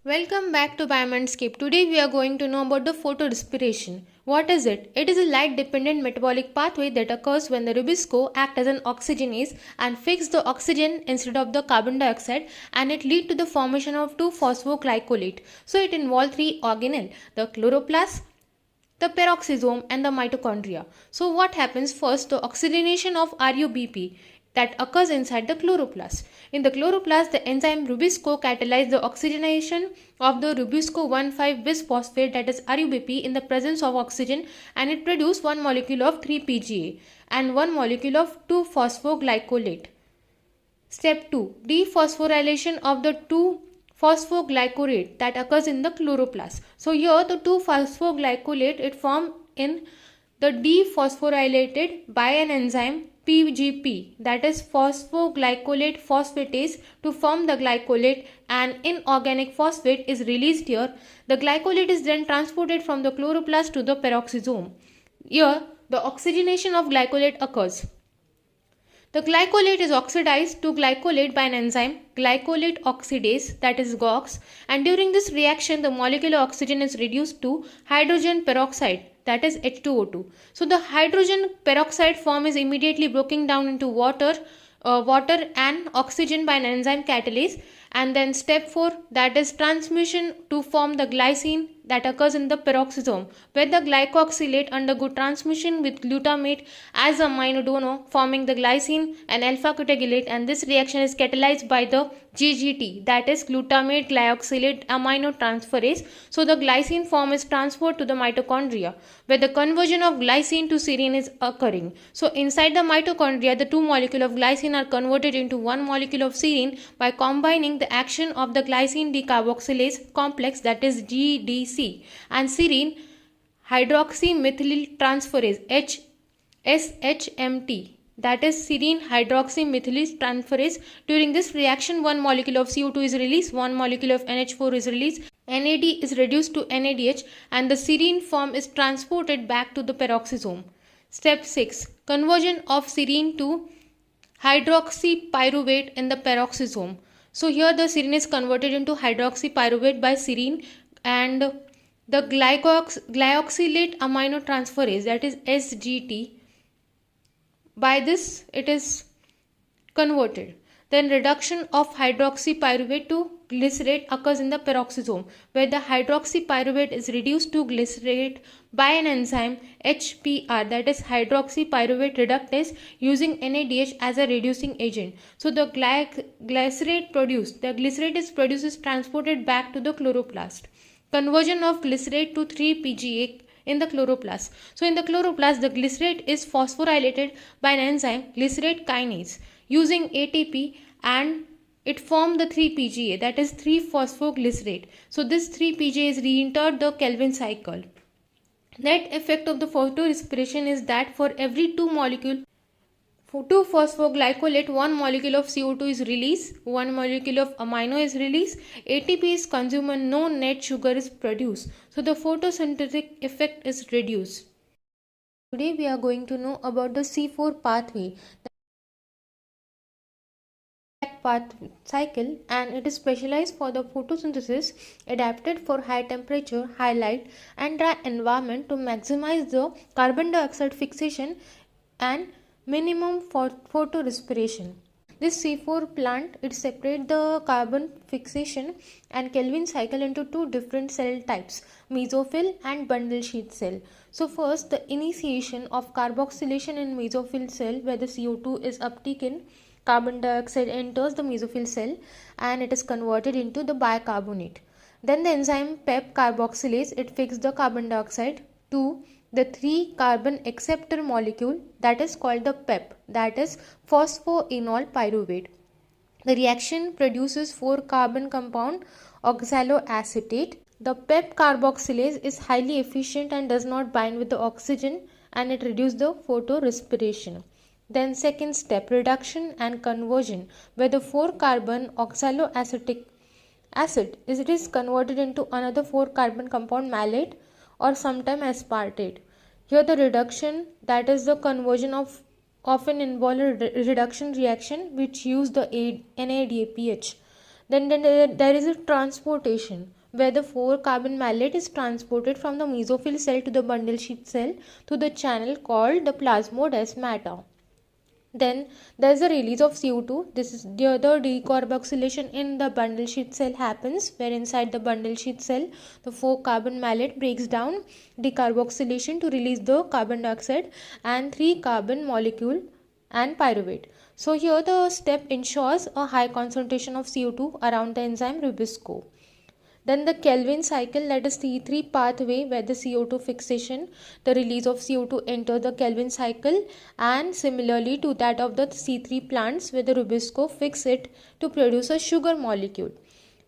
Welcome back to Biomandscape. Today we are going to know about the photorespiration. What is it? It is a light-dependent metabolic pathway that occurs when the rubisco acts as an oxygenase and fix the oxygen instead of the carbon dioxide, and it leads to the formation of 2-phosphoglycolate. So it involves 3 organelles: the chloroplast, the peroxisome and the mitochondria. So what happens first? The oxygenation of RUBP that occurs inside the chloroplast. In the chloroplast, the enzyme rubisco catalyzes the oxygenation of the rubisco 1,5-bisphosphate, that is RUBP, in the presence of oxygen, and it produces one molecule of 3-PGA and one molecule of 2-phosphoglycolate. Step 2. Dephosphorylation of the 2-phosphoglycolate that occurs in the chloroplast. So here the 2-phosphoglycolate it forms in the dephosphorylated by an enzyme PGP, that is phosphoglycolate phosphatase, to form the glycolate, and inorganic phosphate is released here. The glycolate is then transported from the chloroplast to the peroxisome. Here the oxygenation of glycolate occurs. The glycolate is oxidized to glycolate by an enzyme glycolate oxidase, that is GOX, and during this reaction the molecular oxygen is reduced to hydrogen peroxide, that is H2O2. So the hydrogen peroxide form is immediately broken down into water and oxygen by an enzyme catalase, and then step 4, that is transmission to form the glycine that occurs in the peroxisome, where the glycoxylate undergo transmission with glutamate as a amino donor, forming the glycine and alpha ketoglutarate, and this reaction is catalyzed by the GGT, that is glutamate glyoxylate aminotransferase. So the glycine form is transferred to the mitochondria, where the conversion of glycine to serine is occurring. So inside the mitochondria, the two molecules of glycine are converted into one molecule of serine by combining the action of the glycine decarboxylase complex, that is GDC, and serine hydroxymethyl transferase SHMT, that is serine hydroxymethyl transferase. During this reaction, one molecule of CO2 is released, one molecule of NH4 is released, NAD is reduced to NADH, and the serine form is transported back to the peroxisome. Step 6. Conversion of serine to hydroxypyruvate in the peroxisome. So here the serine is converted into hydroxypyruvate by serine, and the glyoxylate aminotransferase, that is SGT, by this it is converted. Then reduction of hydroxypyruvate to glycerate occurs in the peroxisome, where the hydroxypyruvate is reduced to glycerate by an enzyme HPR, that is hydroxypyruvate reductase, using NADH as a reducing agent. So the glycerate is produced is transported back to the chloroplast. Conversion of glycerate to 3-PGA in the chloroplast. So in the chloroplast, the glycerate is phosphorylated by an enzyme glycerate kinase using ATP, and it forms the 3-PGA, that is 3-phosphoglycerate. So this 3-PGA is re-entered the Kelvin cycle. Net effect of the photorespiration is that for every 2-phosphoglycolate, one molecule of CO2 is released, one molecule of amino is released, ATP is consumed, and no net sugar is produced. So the photosynthetic effect is reduced. Today we are going to know about the C4 pathway cycle, and it is specialized for the photosynthesis, adapted for high temperature, high light and dry environment to maximize the carbon dioxide fixation and minimum for photorespiration. This C4 plant, it separates the carbon fixation and Kelvin cycle into two different cell types, mesophyll and bundle sheath cell. So first, the initiation of carboxylation in mesophyll cell, where the CO2 is uptaken, carbon dioxide enters the mesophyll cell and it is converted into the bicarbonate. Then the enzyme PEP carboxylase, it fixes the carbon dioxide to the 3-carbon acceptor molecule, that is called the PEP, that is phosphoenol pyruvate. The reaction produces 4-carbon compound oxaloacetate. The PEP carboxylase is highly efficient and does not bind with the oxygen, and it reduces the photorespiration. Then second step, reduction and conversion, where the 4-carbon oxaloacetic acid is converted into another 4-carbon compound malate or sometimes aspartate. Here the reduction, that is the conversion, often involve a reduction reaction which use the NADPH. Then there is a transportation where the 4-carbon malate is transported from the mesophyll cell to the bundle sheath cell through the channel called the plasmodesmata. Then there is a release of CO2. This is the other decarboxylation in the bundle sheath cell happens, where inside the bundle sheath cell the 4-carbon malate breaks down decarboxylation to release the carbon dioxide and 3-carbon molecule and pyruvate. So here the step ensures a high concentration of CO2 around the enzyme Rubisco. Then the Kelvin cycle, that is C3 pathway, where the CO2 fixation, the release of CO2 enter the Kelvin cycle, and similarly to that of the C3 plants, where the Rubisco fix it to produce a sugar molecule.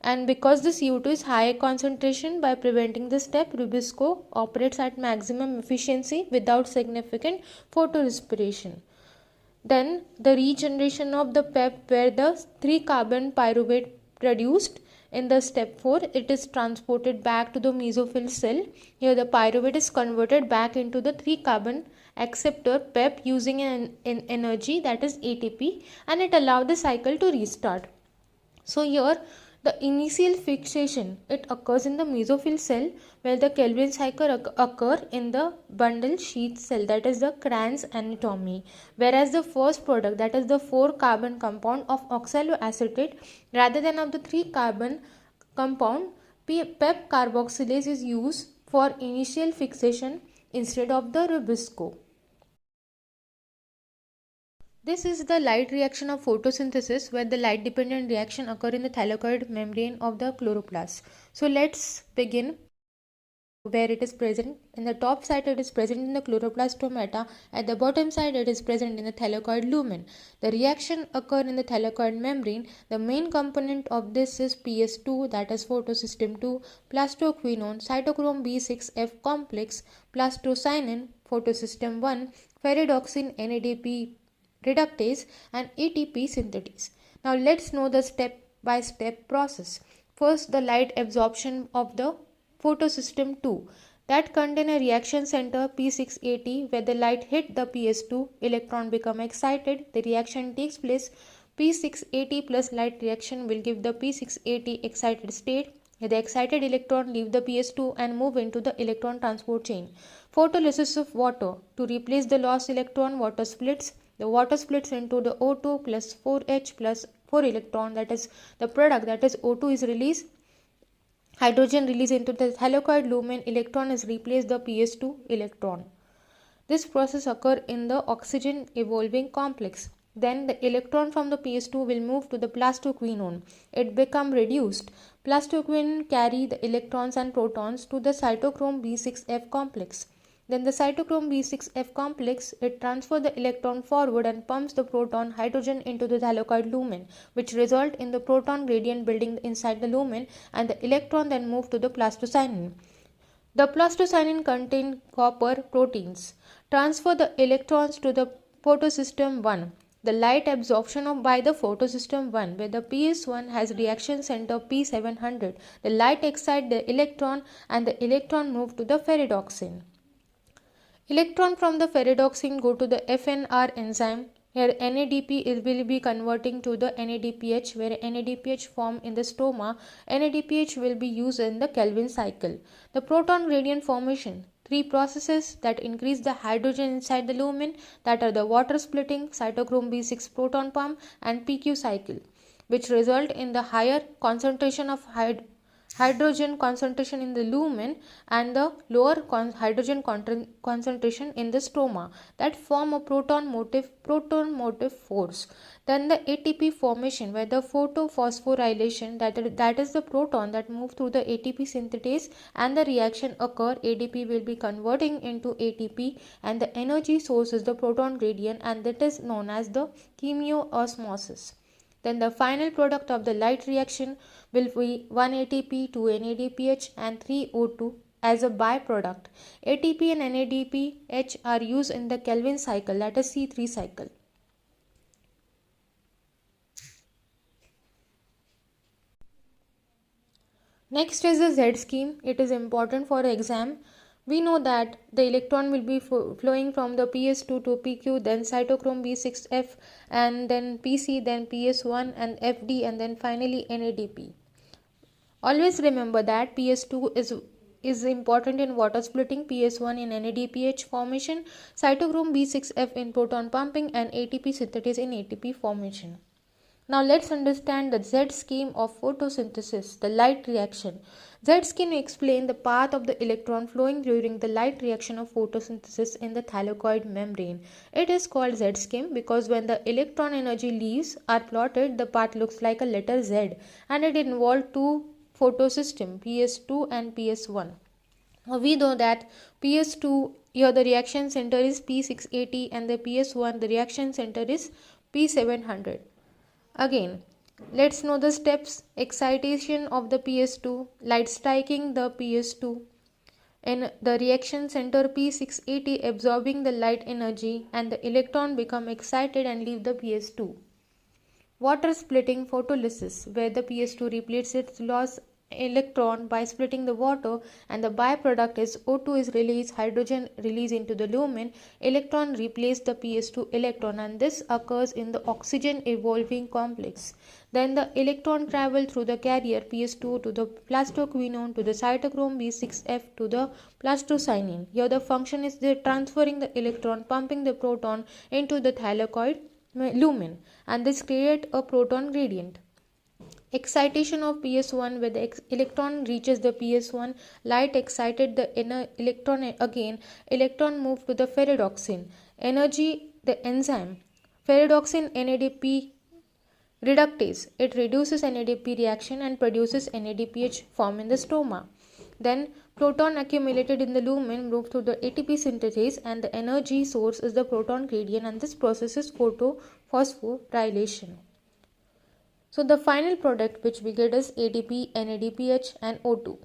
And because the CO2 is high concentration, by preventing this step, Rubisco operates at maximum efficiency without significant photorespiration. Then the regeneration of the PEP, where the 3-carbon pyruvate produced in the step 4, it is transported back to the mesophyll cell. Here the pyruvate is converted back into the 3-carbon acceptor PEP using an energy, that is ATP, and it allows the cycle to restart. So here the initial fixation, it occurs in the mesophyll cell, where the Kelvin cycle occur in the bundle sheath cell, that is the Kranz anatomy, whereas the first product, that is the 4-carbon compound of oxaloacetate rather than of the 3-carbon compound, PEP carboxylase is used for initial fixation instead of the Rubisco. This is the light reaction of photosynthesis, where the light dependent reaction occur in the thylakoid membrane of the chloroplast. So let's begin where it is present. In the top side it is present in the chloroplast stomata, at the bottom side it is present in the thylakoid lumen. The reaction occur in the thylakoid membrane. The main component of this is PS2, that is Photosystem II, plastoquinone, cytochrome B6F complex, plastocyanin, Photosystem I, ferredoxin, NADP reductase, and ATP synthetase. Now let's know the step-by-step process. First, the light absorption of the photosystem 2, that contain a reaction center P680, where the light hit the PS2, electron become excited, the reaction takes place, P680 plus light reaction will give the P680 excited state. The excited electron leave the PS2 and move into the electron transport chain. Photolysis of water, to replace the lost electron, water splits. The water splits into the O2 plus 4H plus 4 electron, that is the product, that is O2 is released. Hydrogen released into the thylakoid lumen, electron is replaced the PS2 electron. This process occurs in the oxygen evolving complex. Then the electron from the PS2 will move to the plastoquinone. It become reduced. Plastoquinone carry the electrons and protons to the cytochrome B6F complex. Then the cytochrome B6F complex, it transfers the electron forward and pumps the proton hydrogen into the thylakoid lumen, which result in the proton gradient building inside the lumen, and the electron then move to the plastocyanin. The plastocyanin contain copper proteins. Transfer the electrons to the photosystem 1. The light absorption by the photosystem 1, where the PS1 has reaction center P700. The light excites the electron and the electron move to the ferredoxin. Electron from the ferredoxin go to the FNR enzyme. Here NADP will be converting to the NADPH, where NADPH form in the stoma. NADPH will be used in the Kelvin cycle. The proton gradient formation. 3 processes that increase the hydrogen inside the lumen, that are the water splitting, cytochrome B6 proton pump, and PQ cycle, which result in the higher concentration of hydrogen concentration in the lumen and the lower hydrogen concentration in the stroma, that form a proton motive force. Then the ATP formation, where the photophosphorylation, that is the proton that move through the ATP synthetase, and the reaction occur, ADP will be converting into ATP, and the energy source is the proton gradient, and that is known as the chemiosmosis. Then the final product of the light reaction will be 1 ATP, 2 NADPH, and 3 O2 as a byproduct. ATP and NADPH are used in the Kelvin cycle, that is C3 cycle. Next is the Z scheme. It is important for exam We know that the electron will be flowing from the PS2 to PQ, then cytochrome B6F, and then PC, then PS1 and FD, and then finally NADP. Always remember that PS2 is important in water splitting, PS1 in NADPH formation, cytochrome B6F in proton pumping, and ATP synthesis in ATP formation. Now let's understand the Z scheme of photosynthesis, the light reaction. Z scheme explains the path of the electron flowing during the light reaction of photosynthesis in the thylakoid membrane. It is called Z scheme because when the electron energy leaves are plotted, the path looks like a letter Z, and it involves two photosystem PS2 and PS1. Now we know that PS2 here the reaction center is P680 and the PS1 the reaction center is P700. Again, let's know the steps. Excitation of the PS2, light striking the PS2, and the reaction center P680 absorbing the light energy, and the electron become excited and leave the PS2. Water splitting photolysis, where the PS2 replaces its lost electron by splitting the water, and the byproduct is O2 is released, hydrogen released into the lumen, electron replace the PS2 electron, and this occurs in the oxygen evolving complex. Then the electron travel through the carrier PS2 to the plastoquinone to the cytochrome B6F to the plastocyanine. Here the function is the transferring the electron, pumping the proton into the thylakoid lumen, and this create a proton gradient. Excitation of PS1, where the electron reaches the PS1, light excited the inner electron again, electron moved to the ferredoxin. Energy, the enzyme ferredoxin NADP reductase, it reduces NADP reaction and produces NADPH form in the stroma. Then proton accumulated in the lumen move through the ATP synthesis, and the energy source is the proton gradient, and this process is photophosphorylation. So the final product which we get is ATP, NADPH and O2.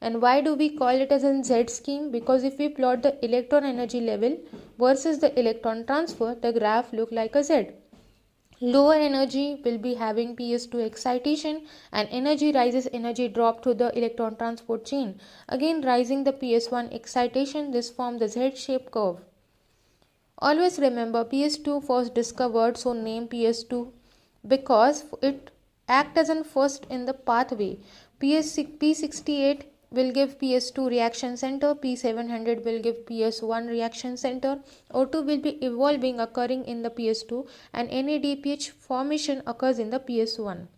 And why do we call it as a Z scheme? Because if we plot the electron energy level versus the electron transfer, the graph look like a Z. Lower energy will be having PS2 excitation, and energy rises, energy drop through the electron transport chain. Again rising the PS1 excitation, this form the Z-shaped curve. Always remember PS2 first discovered, so name PS2 because it acts as an first in the pathway. P68 will give PS2 reaction center, P700 will give PS1 reaction center, O2 will be evolving occurring in the PS2, and NADPH formation occurs in the PS1.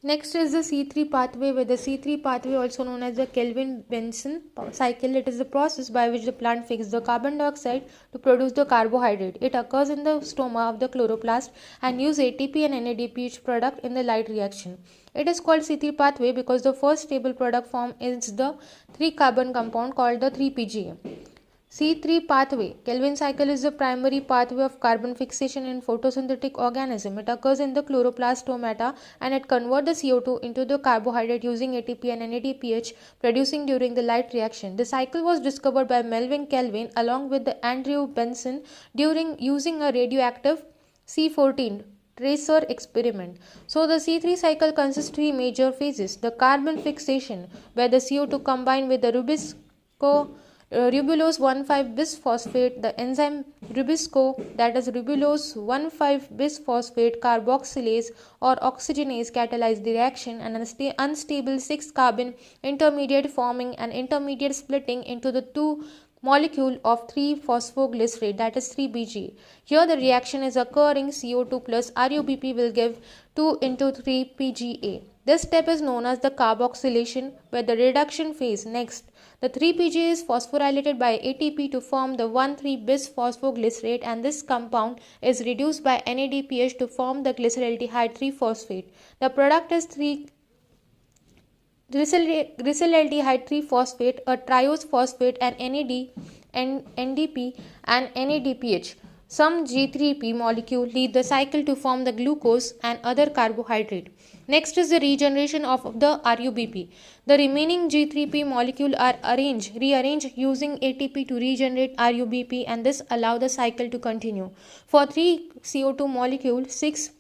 Next is the C3 pathway, where the C3 pathway, also known as the Kelvin-Benson cycle, it is the process by which the plant fixes the carbon dioxide to produce the carbohydrate. It occurs in the stroma of the chloroplast and use ATP and NADPH product in the light reaction. It is called C3 pathway because the first stable product form is the 3-carbon compound called the 3-PGA. C3 pathway, Kelvin cycle, is the primary pathway of carbon fixation in photosynthetic organism. It occurs in the chloroplast stomata, and it converts the CO2 into the carbohydrate using ATP and NADPH producing during the light reaction. The cycle was discovered by Melvin Kelvin along with the Andrew Benson during using a radioactive C14 tracer experiment. So the C3 cycle consists of 3 major phases. The carbon fixation, where the CO2 combined with the ribulose 1,5-bisphosphate, the enzyme ribisco, that is ribulose 1,5-bisphosphate carboxylase or oxygenase, catalyze the reaction, and an unstable 6-carbon intermediate forming an intermediate splitting into the 2 molecule of 3-phosphoglycerate, that is 3-BG. Here the reaction is occurring, CO2 plus RUBP will give 2 into 3-PGA. This step is known as the carboxylation, where the reduction phase. Next, the 3-PGA is phosphorylated by ATP to form the 1,3-bisphosphoglycerate, and this compound is reduced by NADPH to form the glyceraldehyde 3-phosphate. The product is 3-glyceraldehyde 3-phosphate, a triose phosphate, and NDP and NADPH. Some G3P molecule lead the cycle to form the glucose and other carbohydrate. Next is the regeneration of the RUBP. The remaining G3P molecule are rearranged using ATP to regenerate RUBP, and this allow the cycle to continue. For 3 CO2 molecule, 6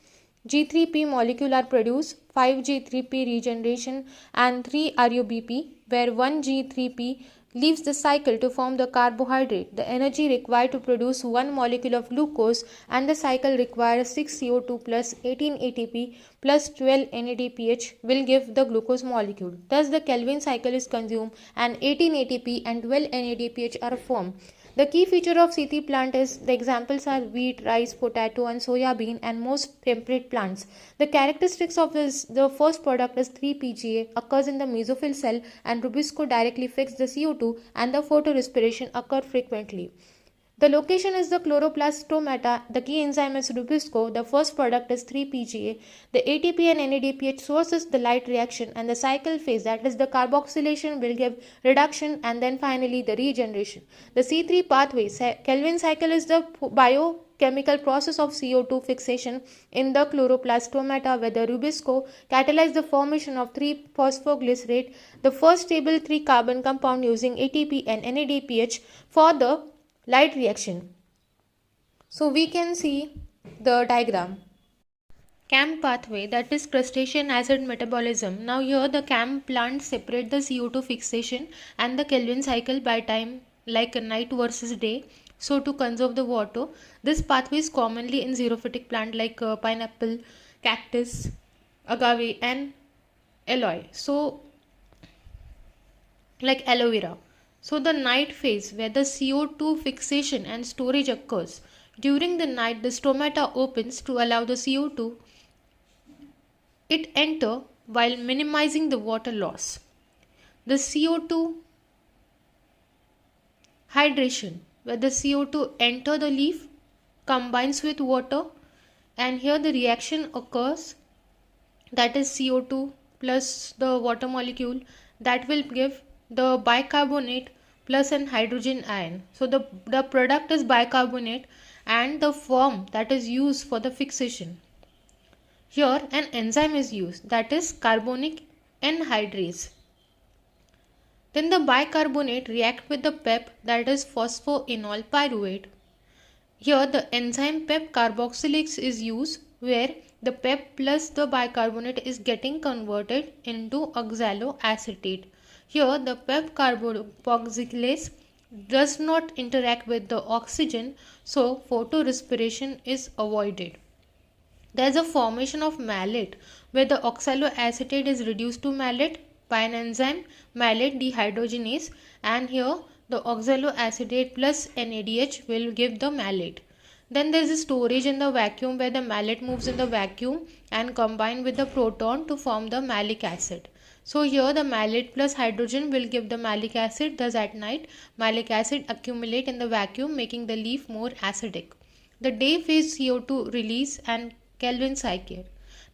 G3P molecule are produced, 5 G3P regeneration and 3 RUBP, where 1 G3P leaves the cycle to form the carbohydrate. The energy required to produce 1 molecule of glucose and the cycle requires 6 CO2 plus 18 ATP plus 12 NADPH will give the glucose molecule. Thus the Kelvin cycle is consumed and 18 ATP and 12 NADPH are formed. The key feature of C3 plant is the examples are wheat, rice, potato and soya bean and most temperate plants. The characteristics of the first product is 3-PGA occurs in the mesophyll cell and rubisco directly fix the CO2 and the photorespiration occur frequently. The location is the chloroplast stomata. The key enzyme is rubisco. The first product is 3-PGA. The ATP and NADPH sources the light reaction and the cycle phase, that is the carboxylation, will give reduction and then finally the regeneration. The C3 pathway, Kelvin cycle, is the biochemical process of CO2 fixation in the chloroplast stomata where the rubisco catalyzes the formation of 3-phosphoglycerate, the first stable 3-carbon compound using ATP and NADPH for the light reaction. So we can see the diagram. CAM pathway, that is crustacean acid metabolism. Now here the CAM plants separate the CO2 fixation and the Kelvin cycle by time, like a night versus day, so to conserve the water. This pathway is commonly in xerophytic plant like pineapple, cactus, agave and aloe. So like aloe vera. So the night phase where the CO2 fixation and storage occurs. During the night the stomata opens to allow the CO2 it enter while minimizing the water loss. The CO2 hydration where the CO2 enter the leaf combines with water and here the reaction occurs, that is CO2 plus the water molecule, that will give the bicarbonate plus an hydrogen ion. So the product is bicarbonate and the form that is used for the fixation. Here an enzyme is used, that is carbonic anhydrase. Then the bicarbonate react with the PEP, that is phosphoenol pyruvate. Here the enzyme PEP carboxylase is used where the PEP plus the bicarbonate is getting converted into oxaloacetate. Here the PEP carboxylase does not interact with the oxygen, so photorespiration is avoided. There is a formation of malate where the oxaloacetate is reduced to malate by an enzyme malate dehydrogenase and here the oxaloacetate plus NADH will give the malate. Then there is a storage in the vacuum where the malate moves in the vacuum and combine with the proton to form the malic acid. So here the malate plus hydrogen will give the malic acid, thus at night malic acid accumulate in the vacuum making the leaf more acidic. The day phase CO2 release and Kelvin cycle.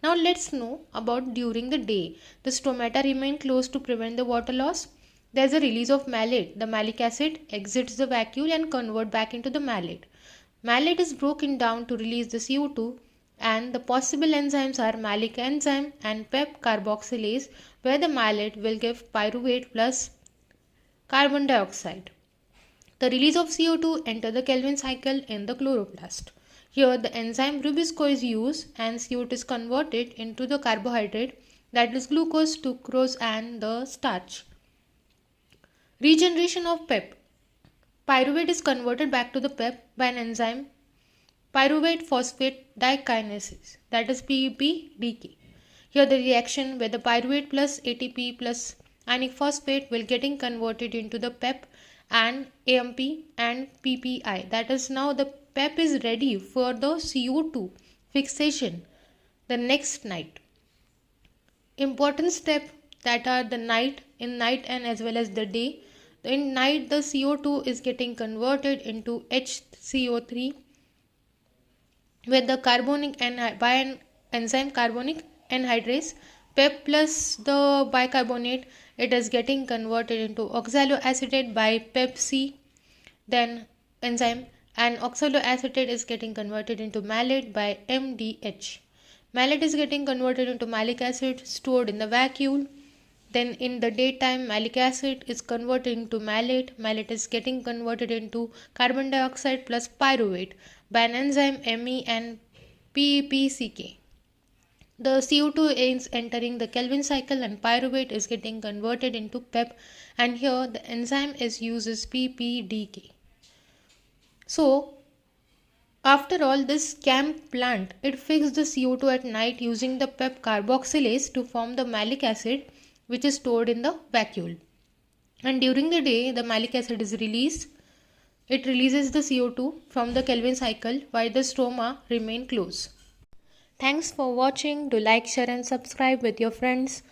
Now let's know about during the day. The stomata remain closed to prevent the water loss. There is a release of malate. The malic acid exits the vacuole and convert back into the malate. Malate is broken down to release the CO2 and the possible enzymes are malic enzyme and PEP carboxylase where the malate will give pyruvate plus carbon dioxide. The release of CO2 enter the Kelvin cycle in the chloroplast. Here the enzyme rubisco is used and CO2 is converted into the carbohydrate, that is glucose, sucrose and the starch. Regeneration of PEP. Pyruvate is converted back to the PEP by an enzyme pyruvate phosphate dikinases, that is PPDK. Here the reaction where the pyruvate plus ATP plus ionic phosphate will getting converted into the PEP and AMP and PPI, that is now the PEP is ready for the CO2 fixation the next night. Important step that are the night and as well as the day. In night the CO2 is getting converted into HCO3 with the carbonic by an enzyme carbonic anhydrase. PEP plus the bicarbonate it is getting converted into oxaloacetate by PEPC, then enzyme, and oxaloacetate is getting converted into malate by MDH. Malate is getting converted into malic acid stored in the vacuole. Then in the daytime malic acid is converted into malate. Malate is getting converted into carbon dioxide plus pyruvate by an enzyme Me and PEPCK. The CO2 is entering the Kelvin cycle and pyruvate is getting converted into PEP, and here the enzyme is uses PPDK. So after all, this CAMP plant, it fixed the CO2 at night using the PEP carboxylase to form the malic acid which is stored in the vacuole. And during the day, the malic acid is released. It releases the CO2 from the Kelvin cycle while the stroma remain closed. Thanks for watching. Do like, share and subscribe with your friends.